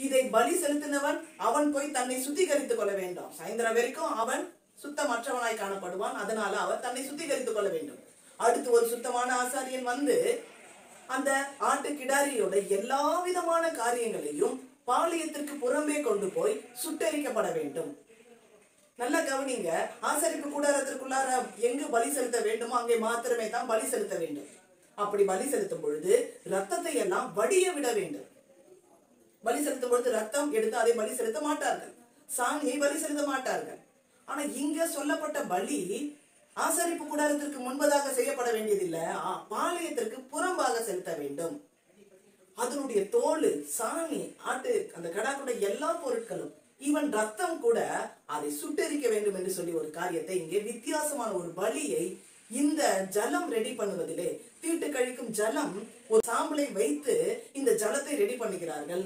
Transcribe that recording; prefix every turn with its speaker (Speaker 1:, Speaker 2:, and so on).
Speaker 1: இதை பலி செலுத்தினவன் அவன் போய் தன்னை சுத்திகரித்துக் கொள்ள வேண்டும். சாயந்தரம் வரைக்கும் அவன் சுத்தமற்றவனாய் காணப்படுவான். அதனால அவர் தன்னை சுத்திகரித்துக் கொள்ள வேண்டும். அடுத்து ஒரு சுத்தமான ஆசாரியன் வந்து அந்த ஆட்டு கிடாரியோட எல்லா விதமான காரியங்களையும் பாளையத்திற்கு புறம்பே கொண்டு போய் சுட்டெரிக்கப்பட வேண்டும். நல்ல கவனிங்க, ஆசரிப்பு கூடாரத்திற்குள்ளார எங்கு பலி செலுத்த வேண்டுமோ அங்கே மாத்திரமே தான் பலி செலுத்த வேண்டும். அப்படி பலி செலுத்தும் பொழுது ரத்தத்தை எல்லாம் வடிய விட வேண்டும். பலி செலுத்தும் பொழுது ரத்தம் எடுத்து அதை பலி செலுத்த மாட்டார்கள், சாணியை பலி செலுத்த மாட்டார்கள். ஆனா இங்க சொல்லப்பட்ட பலி ஆசரிப்பு கூடாரத்திற்கு முன்பதாக செய்யப்பட வேண்டியதில்லை, பாளையத்திற்கு புறம்பாக செலுத்த வேண்டும். அதனுடைய தோல், சாணி, ஆட்டு அந்த கடாக்குட எல்லா பொருட்களும், ஈவன் ரத்தம் கூட அதை சுட்டெரிக்க வேண்டும் என்று சொல்லி ஒரு காரியத்தை இங்கே வித்தியாசமான ஒரு பலியை இந்த ஜலம் ரெடி பண்ணுவதிலே, தீட்டு கழிக்கும் ஜலம் ஒரு சாம்பலை வைத்து இந்த ஜலத்தை ரெடி பண்ணுகிறார்கள்.